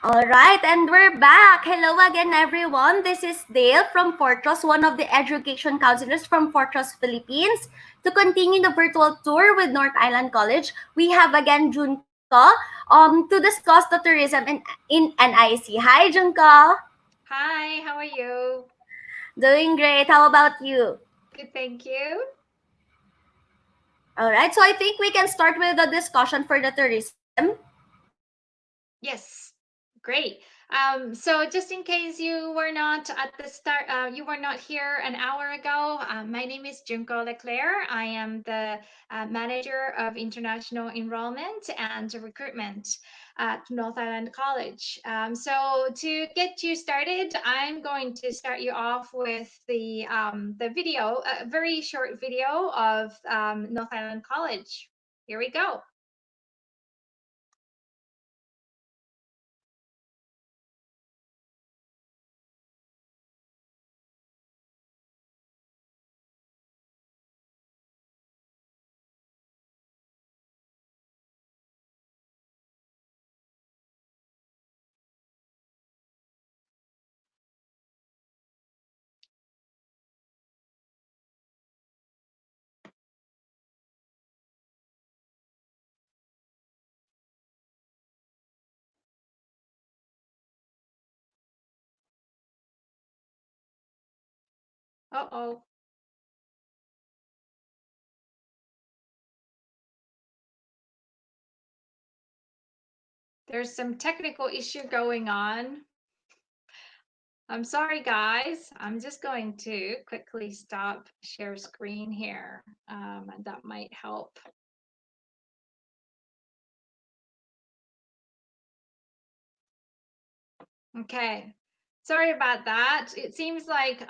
All right, and we're back. Hello again, everyone. This is Dale from Fortress, one of the education counselors from Fortress Philippines. To continue the virtual tour with North Island College, we have again Junko to discuss the tourism in NIC. Hi, Junko. Hi, how are you? Doing great. How about you? Good, thank you. All right, so I think we can start with the discussion for the tourism. Yes, great. So just in case you were not at the start, you were not here an hour ago. My name is Junko Leclerc. I am the manager of international enrollment and recruitment at North Island College. So to get you started, I'm going to start you off with the video, a very short video of North Island College. Here we go. Uh-oh. There's some technical issue going on. I'm sorry, guys. I'm just going to quickly stop share screen here. That might help. Okay. Sorry about that. It seems like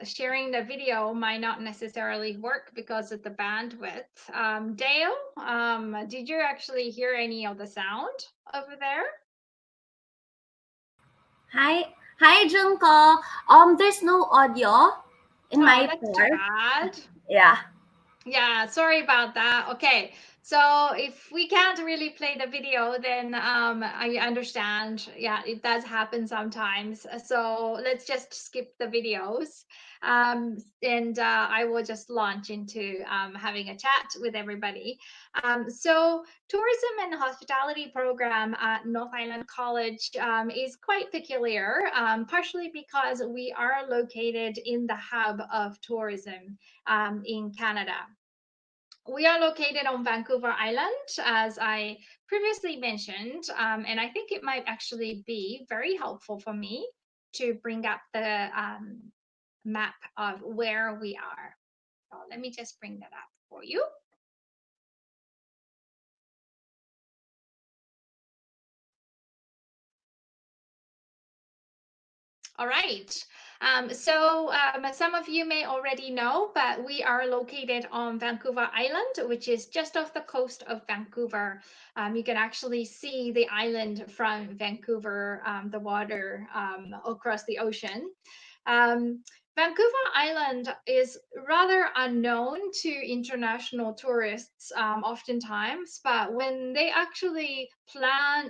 sharing the video might not necessarily work because of the bandwidth. Dale, did you actually hear any of the sound over there? Hi, Junko. There's no audio in Oh, my that's too part. bad. Yeah. Yeah, sorry about that. Okay, so if we can't really play the video, then I understand. Yeah, it does happen sometimes. So let's just skip the videos, and I will just launch into having a chat with everybody. So tourism and hospitality program at North Island College is quite peculiar, partially because we are located in the hub of tourism in Canada. We are located on Vancouver Island, as I previously mentioned, and I think it might actually be very helpful for me to bring up the map of where we are. So let me just bring that up for you. All right. Some of you may already know, but we are located on Vancouver Island, which is just off the coast of Vancouver. You can actually see the island from Vancouver, the water across the ocean. Um, Vancouver Island is rather unknown to international tourists oftentimes, but when they actually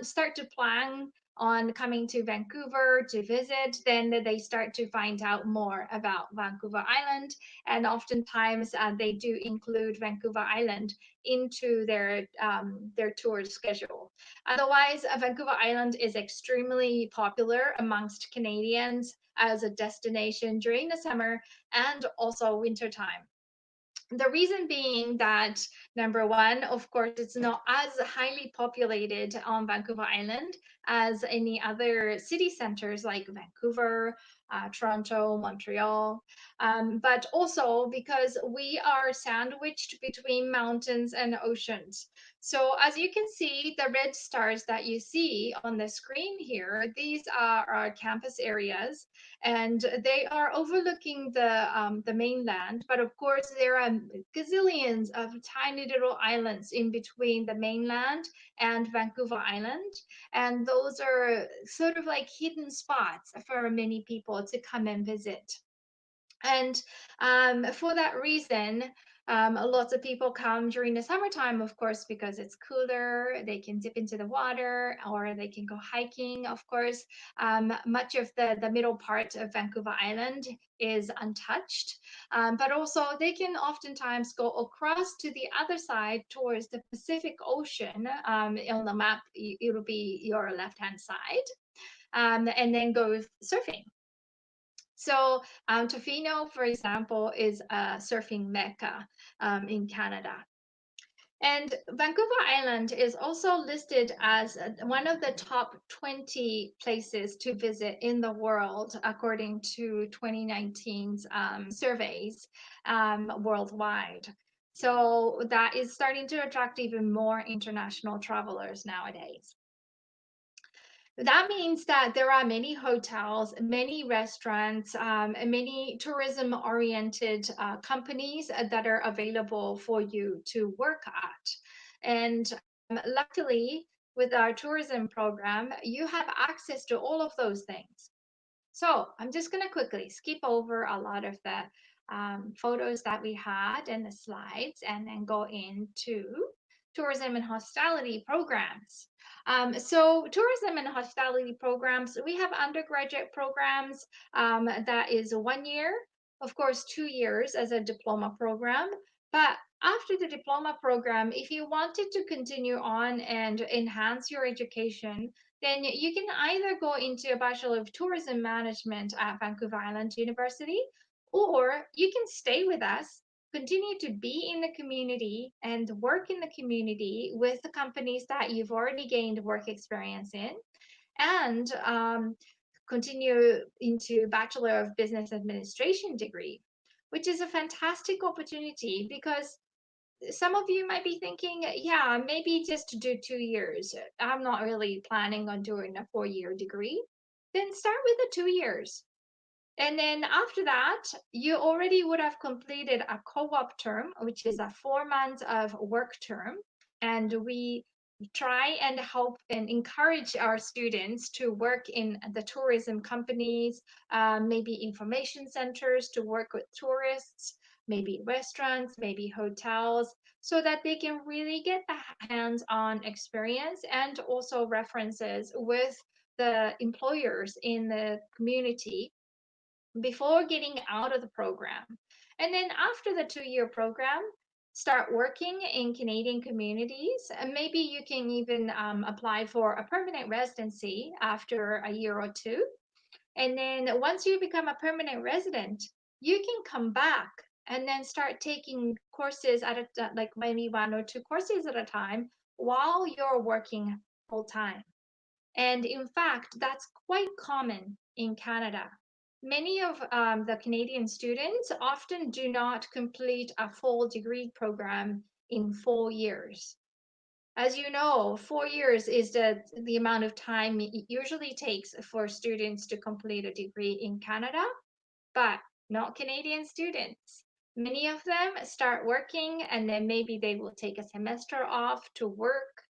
start to plan on coming to Vancouver to visit, then they start to find out more about Vancouver Island. And oftentimes they do include Vancouver Island into their tour schedule. Otherwise, Vancouver Island is extremely popular amongst Canadians as a destination during the summer and also wintertime. The reason being that, number one, of course, it's not as highly populated on Vancouver Island as any other city centers like Vancouver, Toronto, Montreal, but also because we are sandwiched between mountains and oceans. So as you can see, the red stars that you see on the screen here, these are our campus areas, and they are overlooking the mainland. But of course, there are gazillions of tiny little islands in between the mainland and Vancouver Island, and those are sort of like hidden spots for many people to come and visit. And for that reason, Lots of people come during the summertime, of course, because it's cooler. They can dip into the water or they can go hiking, of course. Much of the middle part of Vancouver Island is untouched, but also they can oftentimes go across to the other side towards the Pacific Ocean. On the map, it'll be your left-hand side, and then go surfing. So Tofino, for example, is a surfing mecca in Canada. And Vancouver Island is also listed as one of the top 20 places to visit in the world, according to 2019's surveys worldwide. So that is starting to attract even more international travelers nowadays. That means that there are many hotels, many restaurants, and many tourism-oriented companies that are available for you to work at. And luckily, with our tourism program, you have access to all of those things. So I'm just going to quickly skip over a lot of the photos that we had and the slides and then go into tourism and hospitality programs. So tourism and hospitality programs, we have undergraduate programs that is 1 year, of course, 2 years as a diploma program. But after the diploma program, if you wanted to continue on and enhance your education, then you can either go into a Bachelor of Tourism Management at Vancouver Island University, or you can stay with us, continue to be in the community and work in the community with the companies that you've already gained work experience in, and continue into Bachelor of Business Administration degree, which is a fantastic opportunity because some of you might be thinking, yeah, maybe just to do 2 years. I'm not really planning on doing a 4 year degree. Then start with the 2 years. And then after that, you already would have completed a co-op term, which is a 4 months of work term. And we try and help and encourage our students to work in the tourism companies, maybe information centers to work with tourists, maybe restaurants, maybe hotels, so that they can really get the hands-on experience and also references with the employers in the community before getting out of the program. And then after the 2 year program, start working in Canadian communities. And maybe you can even apply for a permanent residency after a year or two. And then once you become a permanent resident, you can come back and then start taking courses at a, like maybe 1 or 2 courses at a time while you're working full time. And in fact, that's quite common in Canada. Many of the Canadian students often do not complete a full degree program in 4 years. As you know, 4 years is the amount of time it usually takes for students to complete a degree in Canada, but not Canadian students. Many of them start working and then maybe they will take a semester off to work.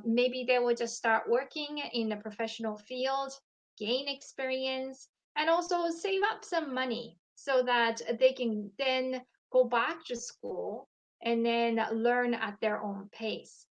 Maybe they will just start working in a professional field, gain experience, and also save up some money so that they can then go back to school and then learn at their own pace.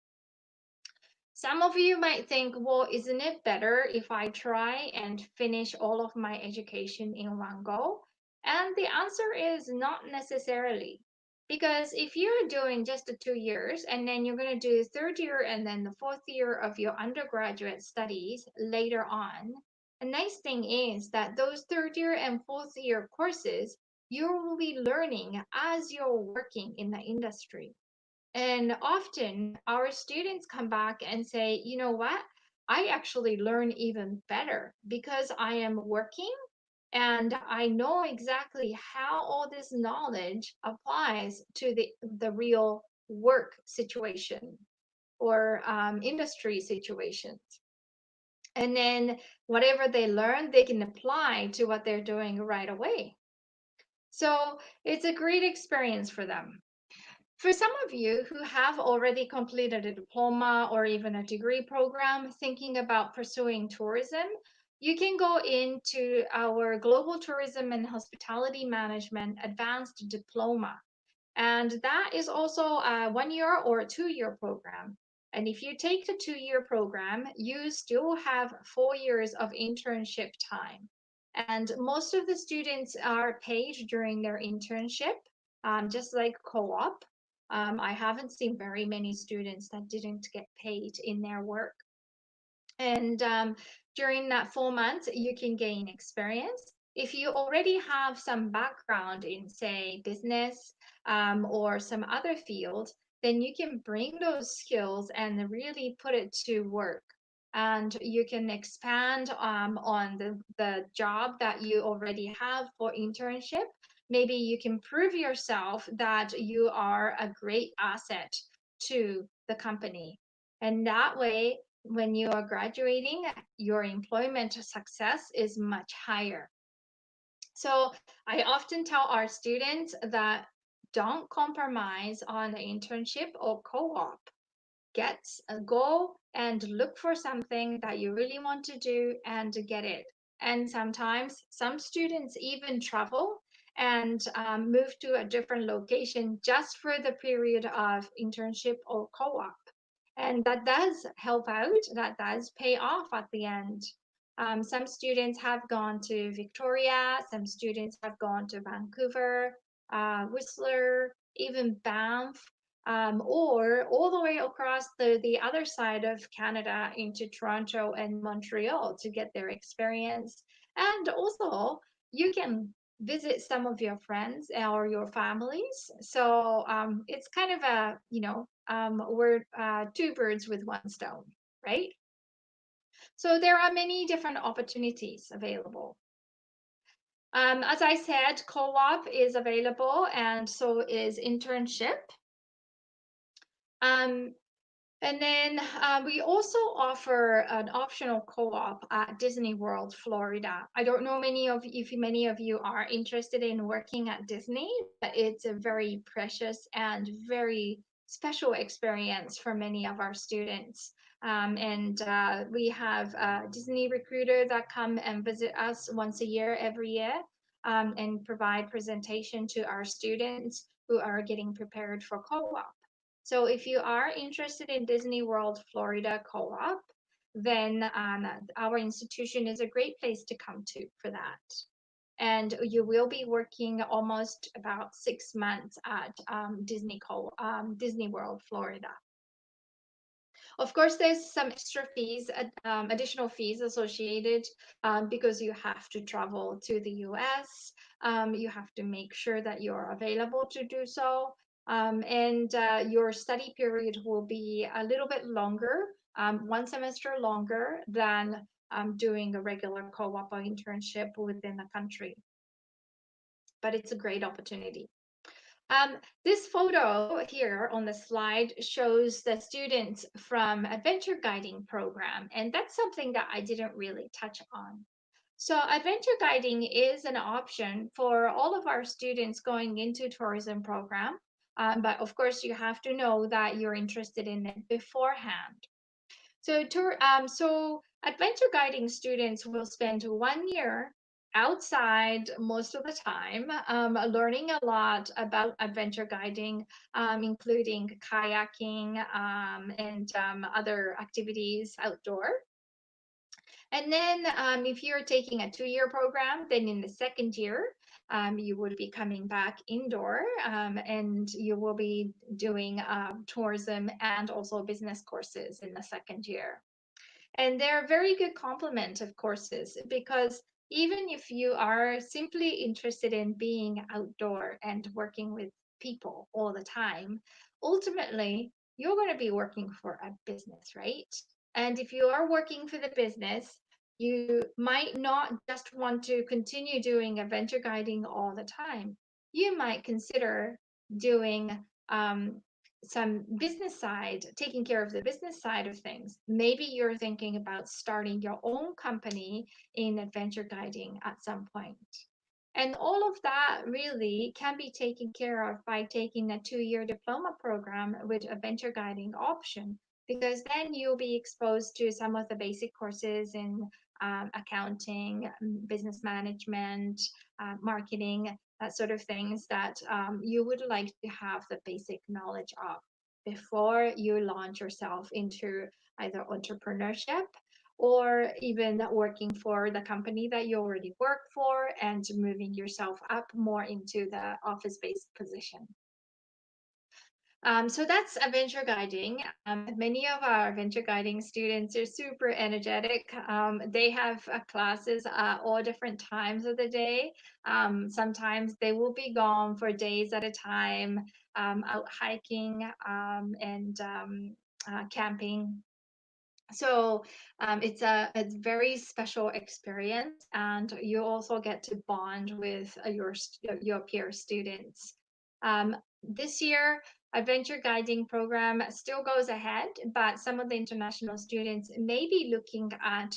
Some of you might think, well, isn't it better if I try and finish all of my education in one go? And the answer is not necessarily. Because if you're doing just the 2 years and then you're going to do third year and then the fourth year of your undergraduate studies later on, a nice thing is that those third year and fourth year courses you will be learning as you're working in the industry. And often our students come back and say, you know what? I actually learn even better because I am working and I know exactly how all this knowledge applies to the real work situation or industry situations. And then whatever they learn, they can apply to what they're doing right away. So it's a great experience for them. For some of you who have already completed a diploma or even a degree program thinking about pursuing tourism, you can go into our Global Tourism and Hospitality Management Advanced Diploma. And that is also a 1 year or a 2 year program. And if you take the 2 year program, you still have 4 years of internship time. And most of the students are paid during their internship, just like co op. I haven't seen very many students that didn't get paid in their work. And during that 4 months, you can gain experience. If you already have some background in, say, business or some other field, then you can bring those skills and really put it to work. And you can expand on the job that you already have for internship. Maybe you can prove yourself that you are a great asset to the company. And that way, when you are graduating, your employment success is much higher. So I often tell our students that don't compromise on the internship or co-op. Get a goal and look for something that you really want to do and get it. And sometimes some students even travel and move to a different location just for the period of internship or co-op. And that does help out, that does pay off at the end. Some students have gone to Victoria, some students have gone to Vancouver, Whistler, even Banff, or all the way across the other side of Canada into Toronto and Montreal to get their experience. And also, you can visit some of your friends or your families. So it's kind of a, we're two birds with one stone, right? So there are many different opportunities available. As I said, co-op is available, and so is internship. Um, And then we also offer an optional co-op at Disney World, Florida. I don't know if many of you are interested in working at Disney, but it's a very precious and very special experience for many of our students. And we have a Disney recruiter that come and visit us once a year, every year, and provide presentation to our students who are getting prepared for co-op. So if you are interested in Disney World Florida Co-op, then our institution is a great place to come to for that. And you will be working almost about 6 months at Disney World Florida. Of course, there's some extra fees, additional fees associated because you have to travel to the US. You have to make sure that you're available to do so. And your study period will be a little bit longer, 1 semester longer than doing a regular co-op or internship within the country. But it's a great opportunity. This photo here on the slide shows the students from adventure guiding program, and that's something that I didn't really touch on. So adventure guiding is an option for all of our students going into tourism program, but of course you have to know that you're interested in it beforehand. So adventure guiding students will spend 1 year outside most of the time, learning a lot about adventure guiding, including kayaking and other activities outdoor. And then if you're taking a 2 year program, then in the second year, you would be coming back indoor and you will be doing tourism and also business courses in the second year. And they're a very good complement of courses because even if you are simply interested in being outdoor and working with people all the time, ultimately you're going to be working for a business, right? And if you are working for the business, you might not just want to continue doing adventure guiding all the time. You might consider doing some business side, taking care of the business side of things. Maybe you're thinking about starting your own company in adventure guiding at some point. And all of that really can be taken care of by taking a 2 year diploma program with a venture guiding option, because then you'll be exposed to some of the basic courses in accounting, business management, marketing, that sort of things that you would like to have the basic knowledge of before you launch yourself into either entrepreneurship or even working for the company that you already work for and moving yourself up more into the office-based position. So that's adventure guiding. Many of our adventure guiding students are super energetic. They have classes all different times of the day. Sometimes they will be gone for days at a time, out hiking and camping. So it's very special experience, and you also get to bond with your peer students. This year, adventure guiding program still goes ahead, but some of the international students may be looking at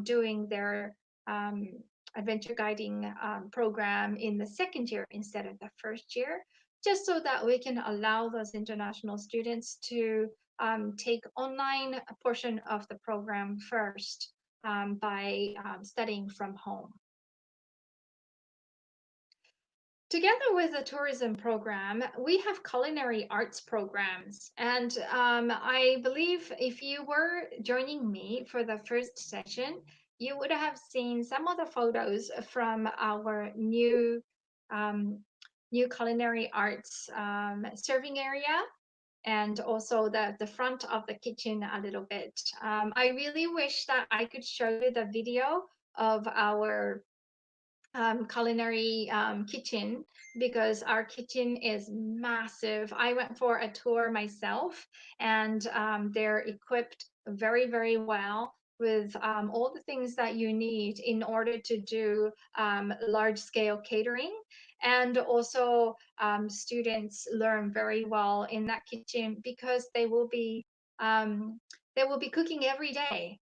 doing their um, adventure guiding program in the second year instead of the first year, just so that we can allow those international students to take online a portion of the program first by studying from home. Together with the tourism program, we have culinary arts programs. And I believe if you were joining me for the first session, you would have seen some of the photos from our um, new culinary arts serving area, and also the front of the kitchen a little bit. I really wish that I could show you the video of our culinary kitchen, because our kitchen is massive. I went for a tour myself, and they're equipped very, very well with all the things that you need in order to do large scale catering. And also, students learn very well in that kitchen because um, they will be cooking every day.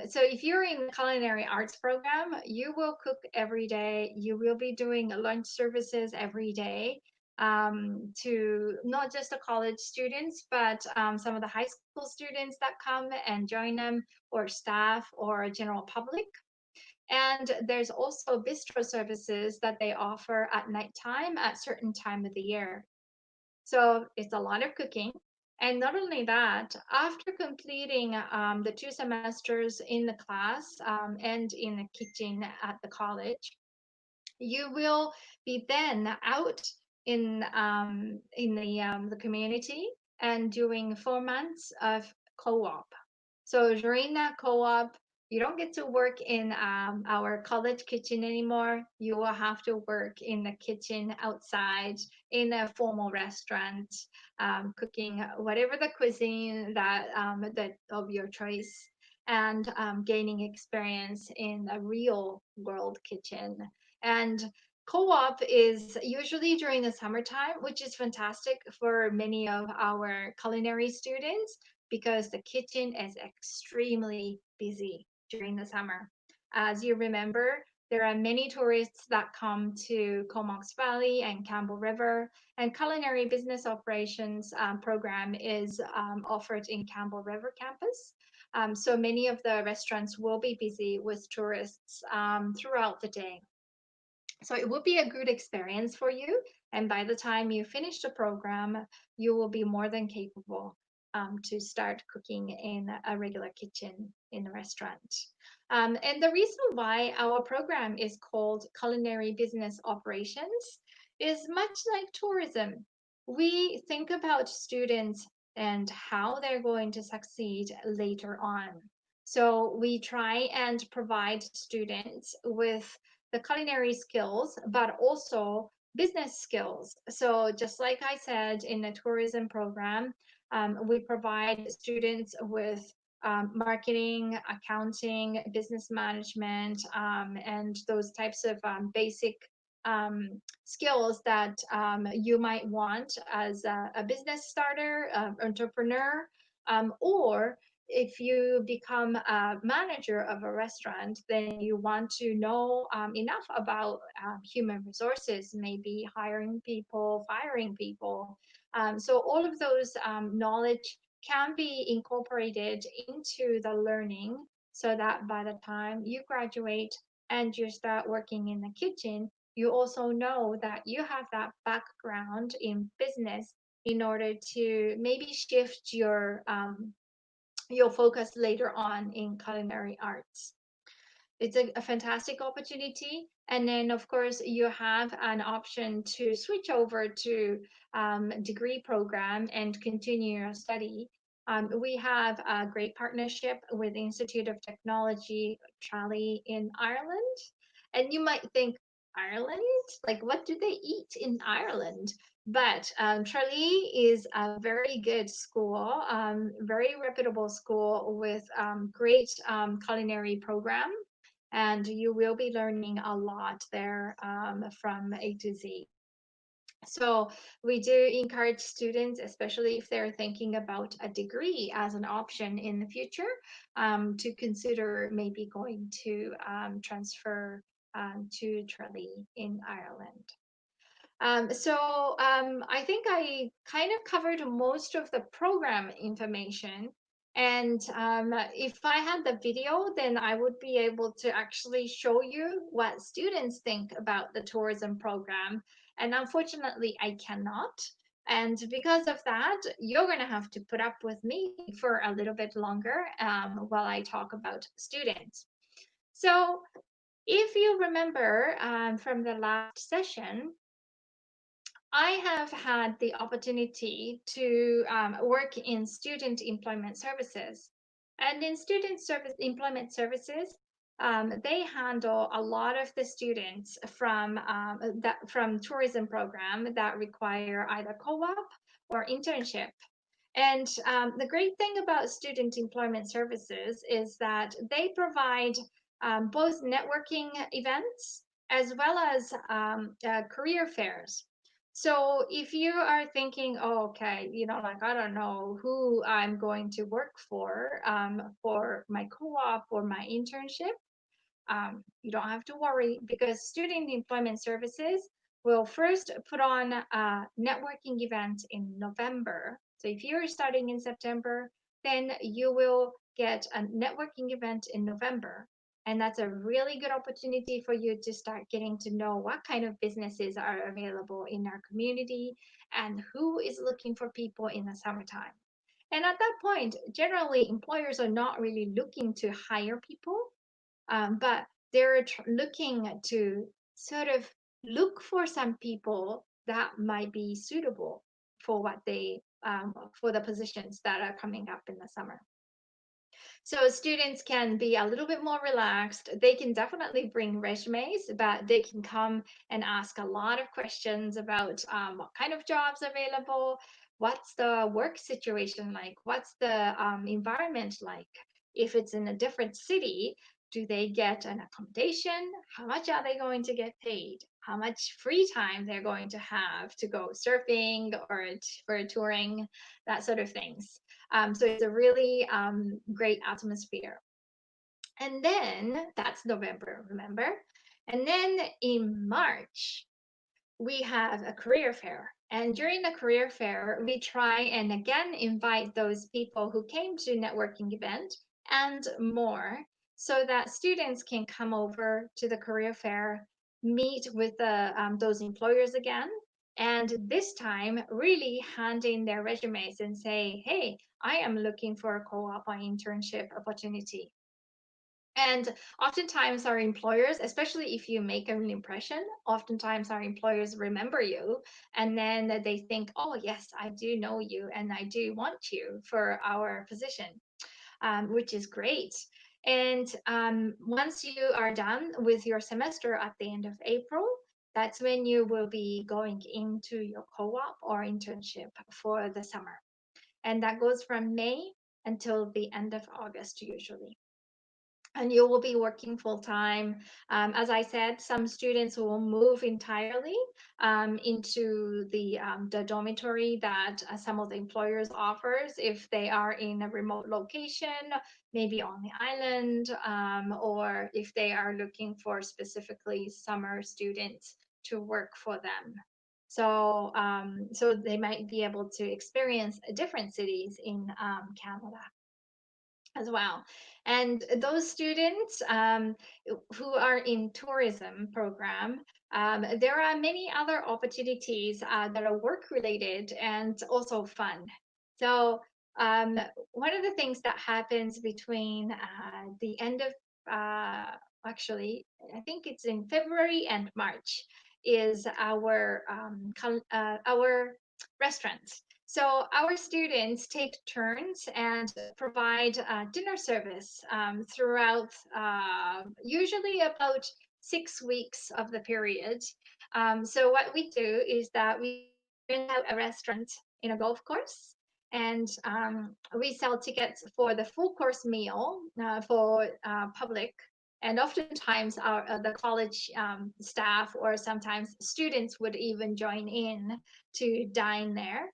So if you're in the culinary arts program, you will cook every day. You will be doing lunch services every day to not just the college students, but some of the high school students that come and join them, or staff, or general public. And there's also bistro services that they offer at nighttime at certain time of the year. So it's a lot of cooking. And not only that, after completing the 2 semesters in the class and in the kitchen at the college, you will be then out in the community and doing 4 months of co-op. So during that co-op, you don't get to work in our college kitchen anymore. You will have to work in the kitchen outside in a formal restaurant, cooking whatever the cuisine that of your choice, and gaining experience in a real world kitchen. And co-op is usually during the summertime, which is fantastic for many of our culinary students because the kitchen is extremely busy during the summer. As you remember, there are many tourists that come to Comox Valley and Campbell River, and culinary business operations program is offered in Campbell River campus. So many of the restaurants will be busy with tourists throughout the day. So it will be a good experience for you. And by the time you finish the program, you will be more than capable to start cooking in a regular kitchen in a restaurant. And the reason why our program is called Culinary Business Operations is much like tourism. We think about students and how they're going to succeed later on. So we try and provide students with the culinary skills, but also business skills. So just like I said, in the tourism program, we provide students with marketing, accounting, business management, and those types of basic skills that you might want as a business starter, entrepreneur, or if you become a manager of a restaurant, then you want to know enough about human resources, maybe hiring people, firing people. So all of those knowledge can be incorporated into the learning so that by the time you graduate and you start working in the kitchen, you also know that you have that background in business in order to maybe shift your focus later on in culinary arts. It's a fantastic opportunity. And then, of course, you have an option to switch over to degree program and continue your study. We have a great partnership with the Institute of Technology, Tralee in Ireland. And you might think, Ireland? Like, what do they eat in Ireland? But Tralee is a very good school, very reputable school with great culinary program, and you will be learning a lot there from A to Z. So we do encourage students, especially if they're thinking about a degree as an option in the future, to consider maybe going to transfer to Tralee in Ireland. I think I kind of covered most of the program information. And if I had the video, then I would be able to actually show you what students think about the tourism program. And unfortunately, I cannot. And because of that, you're going to have to put up with me for a little bit longer while I talk about students. So if you remember from the last session, I have had the opportunity to work in student employment services. And in student service employment services, they handle a lot of the students from tourism program that require either co-op or internship. And the great thing about student employment services is that they provide both networking events as well as career fairs. So if you are thinking, oh, okay, like I don't know who I'm going to work for my co-op or my internship, you don't have to worry because Student Employment Services will first put on a networking event in November. So if you're starting in September, then you will get a networking event in November. And that's a really good opportunity for you to start getting to know what kind of businesses are available in our community and who is looking for people in the summertime. And at that point, generally, employers are not really looking to hire people, but they're looking to sort of look for some people that might be suitable for what they for the positions that are coming up in the summer. So students can be a little bit more relaxed. They can definitely bring resumes, but they can come and ask a lot of questions about what kind of jobs available, what's the work situation like, what's the environment like. If it's in a different city, do they get an accommodation? How much are they going to get paid? How much free time they're going to have to go surfing or for touring, that sort of things. So it's a really great atmosphere. And then that's November, remember? And then in March, we have a career fair. And during the career fair, we try and again invite those people who came to networking event and more so that students can come over to the career fair, meet with those employers again, and this time really hand in their resumes and say, hey, I am looking for a co-op or internship opportunity. And oftentimes, our employers, especially if you make an impression, oftentimes our employers remember you and then they think, oh, yes, I do know you and I do want you for our position, which is great. And once you are done with your semester at the end of April, that's when you will be going into your co op or internship for the summer. And that goes from May until the end of August, usually, and you will be working full time. As I said, some students will move entirely into the dormitory that some of the employers offers if they are in a remote location, maybe on the island, or if they are looking for specifically summer students to work for them. So they might be able to experience different cities in Canada. as well. And those students who are in tourism program, there are many other opportunities that are work related and also fun. So um, one of the things that happens between the end of actually, I think it's in February and March, is our restaurants. So our students take turns and provide dinner service throughout usually about 6 weeks of the period. So what we do is that we rent out a restaurant in a golf course, and we sell tickets for the full course meal for public. And oftentimes, the college staff or sometimes students would even join in to dine there.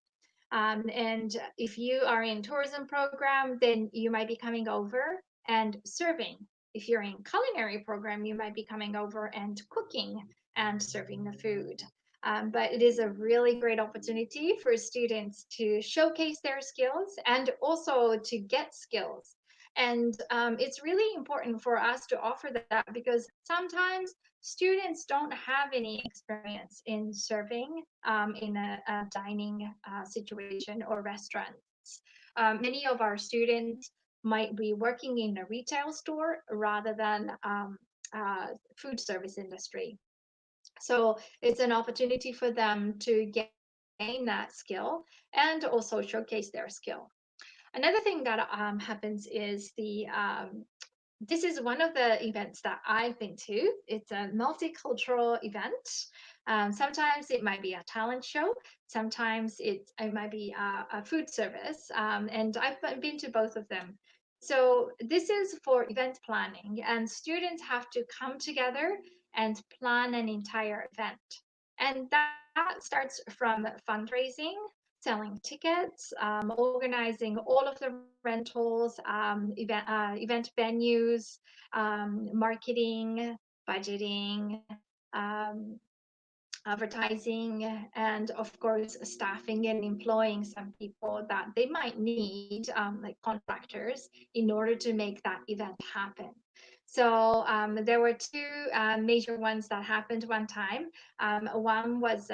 And if you are in tourism program, then you might be coming over and serving. If you're in culinary program, you might be coming over and cooking and serving the food. But it is a really great opportunity for students to showcase their skills and also to get skills. And it's really important for us to offer that because sometimes students don't have any experience in serving in a dining situation or restaurants. Many of our students might be working in a retail store rather than food service industry. So it's an opportunity for them to gain that skill and also showcase their skill. Another thing that happens is this is one of the events that I've been to. It's a multicultural event. Sometimes it might be a talent show. Sometimes it might be a food service. And I've been to both of them. So this is for event planning, and students have to come together and plan an entire event. And that starts from fundraising, selling tickets, organizing all of the rentals, event venues, marketing, budgeting, um, advertising, and of course, staffing and employing some people that they might need, like contractors, in order to make that event happen. So there were two major ones that happened one time. One was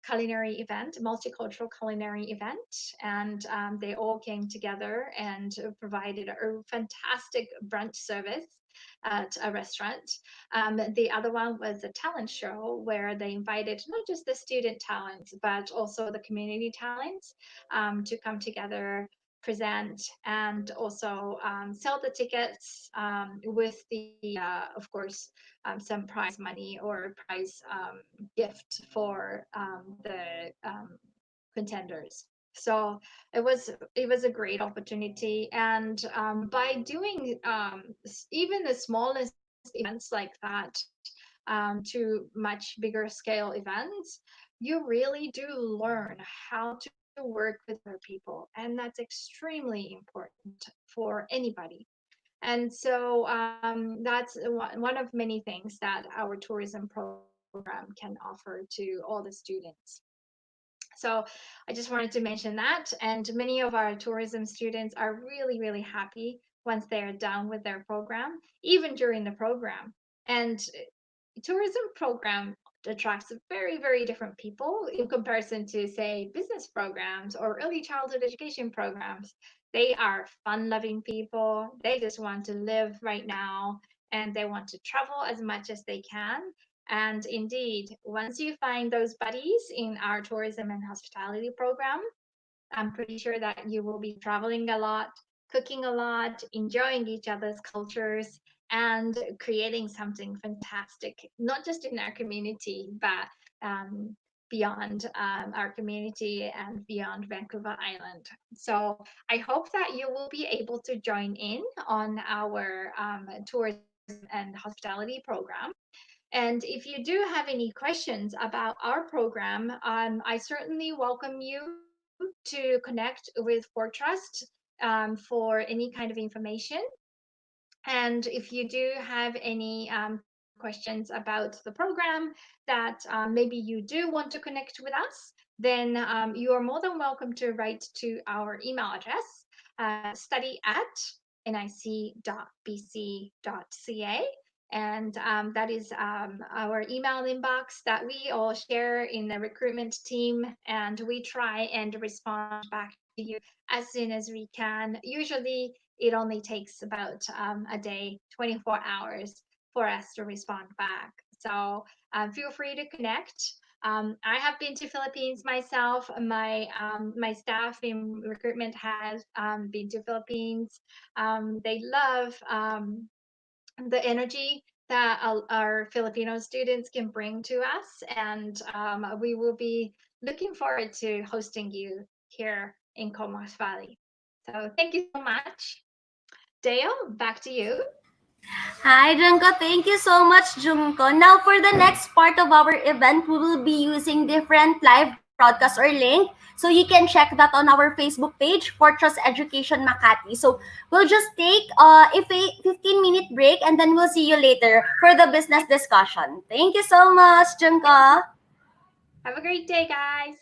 culinary event, multicultural culinary event, and they all came together and provided a fantastic brunch service at a restaurant. The other one was a talent show where they invited not just the student talents, but also the community talents to come together, present, and also sell the tickets with of course, some prize money or prize gift for the contenders. So it was a great opportunity, and by doing even the smallest events like that to much bigger scale events, you really do learn how to work with other people, and that's extremely important for anybody. And so that's one of many things that our tourism program can offer to all the students. So I just wanted to mention that. And many of our tourism students are really, really happy once they're done with their program, even during the program. And tourism program attracts very, very different people in comparison to, say, business programs or early childhood education programs. They are fun loving people. They just want to live right now, and they want to travel as much as they can. And indeed, once you find those buddies in our tourism and hospitality program, I'm pretty sure that you will be traveling a lot, cooking a lot, enjoying each other's cultures, and creating something fantastic, not just in our community, but beyond our community and beyond Vancouver Island. So I hope that you will be able to join in on our tourism and hospitality program. And if you do have any questions about our program, I certainly welcome you to connect with Fortrust for any kind of information. And if you do have any questions about the program that maybe you do want to connect with us, then you are more than welcome to write to our email address. study at nic.bc.ca. And that is our email inbox that we all share in the recruitment team. And we try and respond back to you as soon as we can. Usually, it only takes about a day, 24 hours for us to respond back. So feel free to connect. I have been to Philippines myself. My staff in recruitment has been to Philippines. They love the energy that our Filipino students can bring to us, and we will be looking forward to hosting you here in Comox Valley. So thank you so much. Dale, back to you. Hi, Junko. Thank you so much, Junko. Now, for the next part of our event, we will be using different live broadcast or link. So you can check that on our Facebook page, Fortress Education Makati. So we'll just take a 15-minute break and then we'll see you later for the business discussion. Thank you so much, Junko. Have a great day, guys.